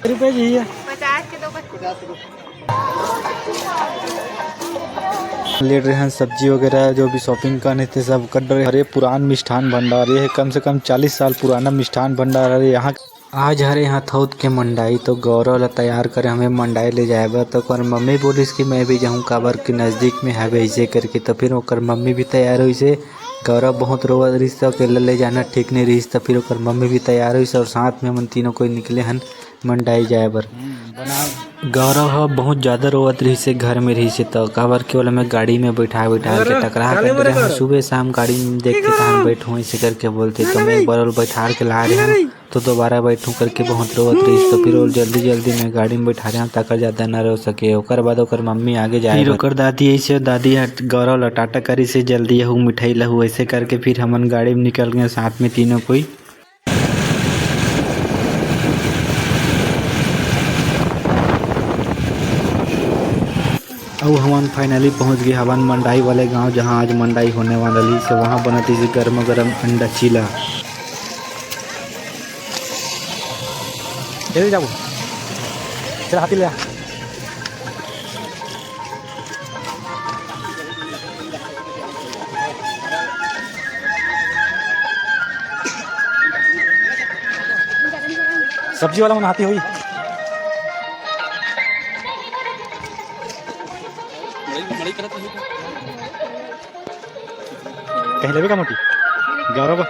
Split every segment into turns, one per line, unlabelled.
रुपए जी है
50 के दो 50
ले रहे हैं सब्जी वगैरह जो भी शॉपिंग करने थे सब कर रहे। अरे पुरान मिष्ठान भंडार, ये है कम से कम 40 साल पुराना मिष्ठान भंडार। अरे यहाँ आज हरे यहाँ थौत के मंडाई तो गौरव ला तैयार करे हमें मंडाई ले जाए तो कर मम्मी बोलिस कि मैं भी जाऊँ काबर के नज़दीक में है ऐसे करके। तो फिर ओकर मम्मी भी तैयार हुई से। गौरव बहुत रोवा रही तो अकेले ले जाना ठीक नहीं रही तो फिर ओकर मम्मी भी तैयार हुई और साथ में हम तीनों कोई निकले हन मंडाई जाए बर। गौरव ह बहुत ज़्यादा रोवत रही से घर में रही से तो काबर केवल हमें गाड़ी में बैठा के टकरा कर रहे सुबह शाम गाड़ी में देख के हम बैठूँ ऐसे करके बोलते तो मैं एक बार और बैठा के ला रहे हैं तो दोबारा बैठूँ करके बहुत रोवत रही तो फिर और जल्दी में गाड़ी में बैठा रहे हैं ताकि ज़्यादा न रो सके। ओकर बाद ओकर मम्मी आगे जाए फिर ओकर दादी ऐसे दादी गौरव ला टाटा करी से जल्दी यहू मिठाई लहू ऐसे करके फिर हमन गाड़ी में निकल गए साथ में तीनों कोई। अब हम फाइनली पहुंच गए हवन मंडाई वाले गांव जहां आज मंडाई होने वाला थी से वहां बनाती थी गर्मा गर्म अंडा चीला। चल जाओ चल हाथी ले सब्जी वाला मन हाथी हुई कहीं लेवे का मोटी गौरव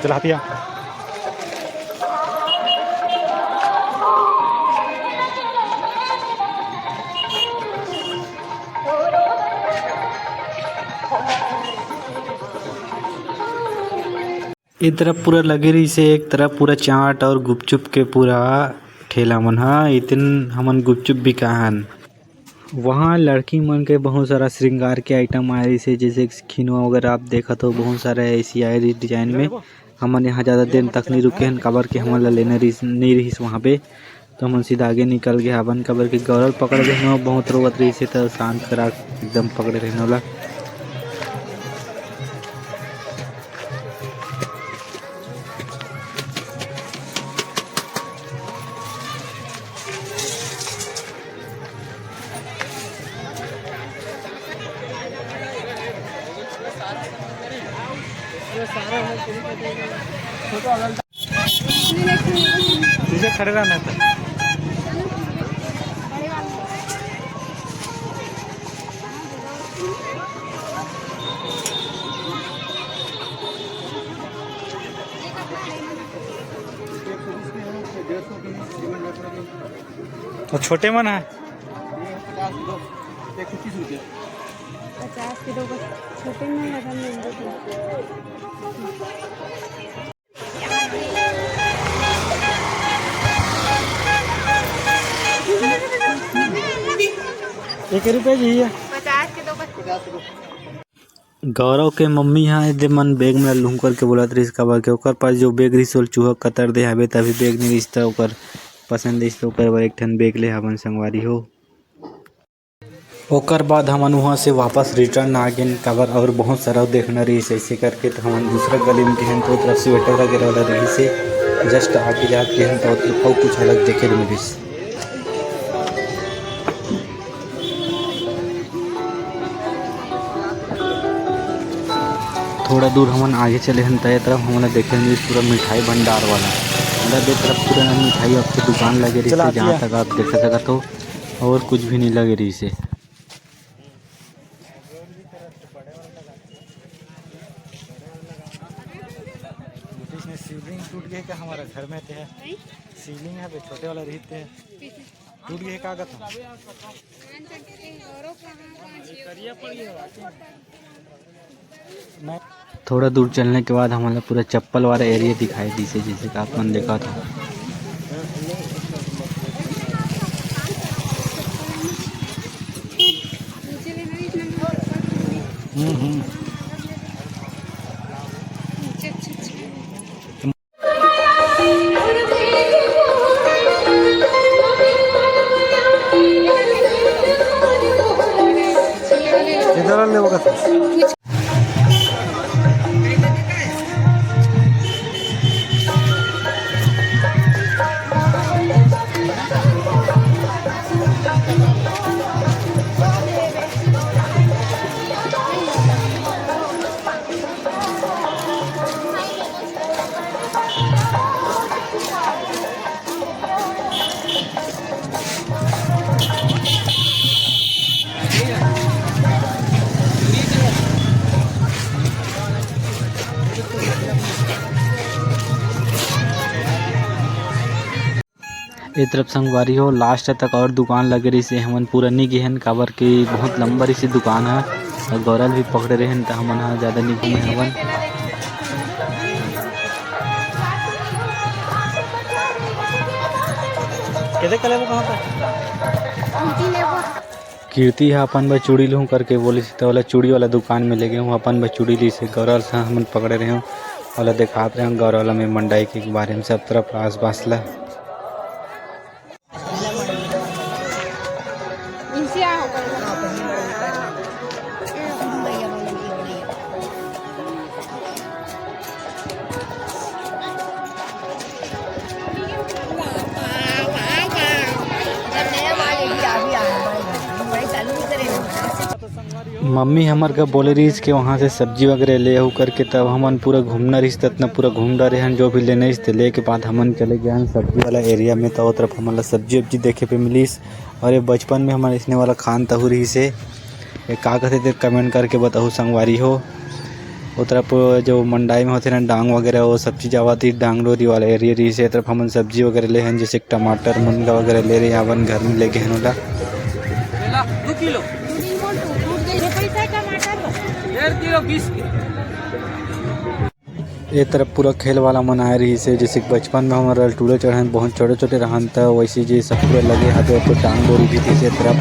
चल हाथिया एक तरफ पूरा लगे रही से एक तरफ पूरा चाट और गुपचुप के पूरा ठेला मन हाँ इतन हमन गुपचुप भी कहान। वहाँ लड़की मन के बहुत सारा श्रृंगार के आइटम आए रही से जैसे खिनवा वगैरह आप देखा तो बहुत सारा ऐसी आए रही डिजाइन में। हमन यहाँ ज़्यादा देर तक नहीं रुके हैं काबर के हमन ला लेना नहीं रही वहाँ पे तो हम सीधा आगे निकल गए हवन काबर के गौरव पकड़ रहे बहुत रोवत रही से तो शांत करा एकदम पकड़े रहने वाला। खड़े रहना था तो छोटे मन है
50 के दो छोटे में
एक रुपये जी है
50 के दो 50।
गौरव के मम्मी यहाँ दे मन बैग में लूँ करके बोलत रही काबर के ओकर पास जो बैग रही सोल चूहा कतर दे हवे तभी बैग नहीं रिश्ता ओकर पसंद रही तो ओकर एक ठन बैग ले हमन संगवारी हो। ओकर बाद हमन वहाँ से वापस रिटर्न आ गए काबर और बहुत सारा देखना रही ऐसे करके तो हमन दूसरा गली में गए तो तरफ स्वेटर वगैरह वाला रही से जस्ट आगे जाके हैं तो कुछ अलग देखे मिली। थोड़ा दूर हमन आगे चले हैं तय तरफ हमने देखे पूरा मिठाई भंडार वाला अंदर तरफ पूरा मिठाई आपकी दुकान लगे रही है जहाँ तक आप देख सका तो और कुछ भी नहीं लगे रही से। शिवलिंग टूट गए क्या हमारा घर में थे शिवलिंग है छोटे वाला रहते हैं टूट गए कागज थोड़ा दूर चलने के बाद हमारा पूरा चप्पल वाला एरिया दिखाई दी से जैसे कि आपने देखा था। इधर ले होगा ए तरफ संगवारी हो लास्ट तक और दुकान लगे रही से हमन पूरा नहीं गेहन काबर की बहुत लंबा रही से दुकान है और गौरल भी पकड़े रहे तो हमन हा ज़्यादा नहीं घूमे हवन। कीर्ति है अपन भाई चूड़ी लूँ करके बोली तो वाला चूड़ी वाला दुकान में ले गए हूँ अपन भाई चूड़ी ली से गौरल से हमन पकड़े रहे हूँ वाला दिखाते रहे गौरल में मंडाई के बारे में सब तरफ आस पास ला मम्मी हमार का बोले रही कि वहाँ से सब्जी वगैरह ले हो करके तब हमन पूरा घूमना रही इतना पूरा घूम रहे हैं जो भी लेने थे ले के बाद हमन चले गए हैं सब्जी वाला एरिया में तो तरफ हमारा सब्जी वब्जी देखे पे मिलीस और ये बचपन में हमारे इसने वाला खान तहु रही से ये का कहते थे कमेंट करके बताओ संगवारी हो वो तरफ जो मंडाई में होते ना डांग वगैरह वो सब चीज़ आवाती डांगडोरी वाला एरिया रही से तरफ हमन सब्जी वगैरह ले हैं जैसे टमाटर मुनगा वगैरह ले रहे हैं अपन घर में लेके हैं वाला
2 किलो 1.5 किलो 20
ये तरफ पूरा खेल वाला मनाए रही से जैसे बचपन में हमारा टूले चढ़े बहुत छोटे छोटे रहन था वैसे जी सब पूरा लगे हाथे तो टांग डोरी भी थी तरफ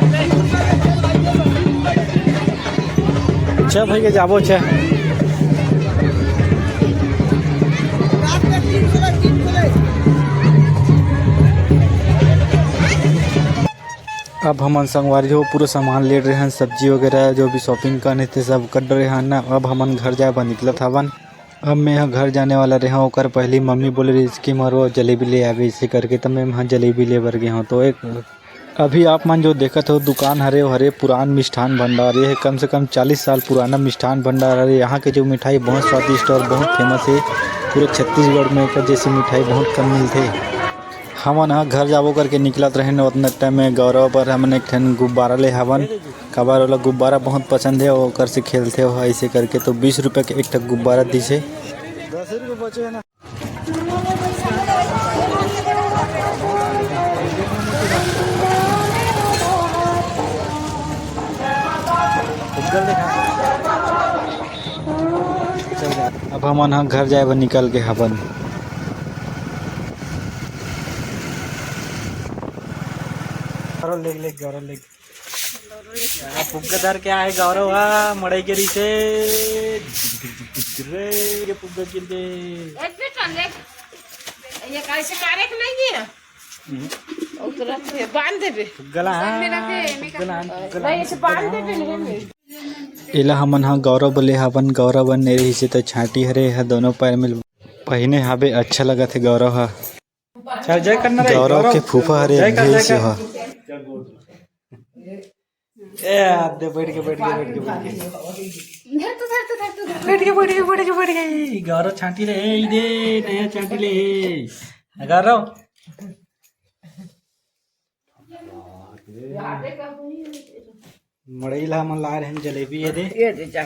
अच्छा भाई के जाबो अच्छा अब हमन संगवारी हो पूरा सामान ले रहे हैं सब्जी वगैरह जो भी शॉपिंग करने थे सब कर रहे हैं ना अब हमन घर जाए पर निकलत हवन। अब मैं यहाँ घर जाने वाला रहा ओकर पहली मम्मी बोले रही कि मारो जलेबी ले आवे इसे करके तो मैं वहाँ जलेबी ले बर गया हूँ तो एक अभी आप मन जो देखत हो दुकान हरे पुरान मिष्ठान भंडार ये है कम से कम 40 साल पुराना मिष्ठान भंडार है। यहाँ के जो मिठाई बहुत स्वादिष्ट और बहुत फेमस है पूरे छत्तीसगढ़ में एक जैसी मिठाई बहुत कम मिलते। हमन यहाँ घर जाबो करके निकलत रहे उतना टाइम में गौरव पर हमन एक ठन गुब्बारा ले हवन कबार वाला गुब्बारा बहुत पसंद है और से खेलते हो ऐसे करके तो 20 रुपये के एक ठक गुब्बारा दीसे 10 रुपये बचे ना। अब हमन यहाँ घर जाए बर निकल के हवन। गौरव फुग्गादार क्या है गौरव मड़ई के री से रे फुग्गा गिर दे
ये कैसे कारे के नहीं है उतरा से बांध दे
फुग्गला
नहीं ऐसे बांध दे
इला हमन हा गौरव बोले हवन गौरव बन नहीं रही से तो छाटी हरे है दोनों पैर में पहने हाबे अच्छा लगा थे गौरव हा जय करना गौरव के फूफा हरे भेल से हा ए आदे बैठ के बैठ के गौरव छाटी रे दे नया छाटी ले गौरव मड़ई ला मन ला रहे हैं जलेबी ये दे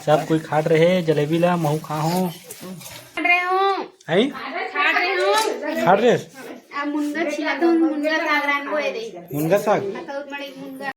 सब कोई खा रहे जलेबी ला महू खा हो खा रहे
मुनगा छिला तो मुनगा साग रान को दे
मुनगा साग
मुनगा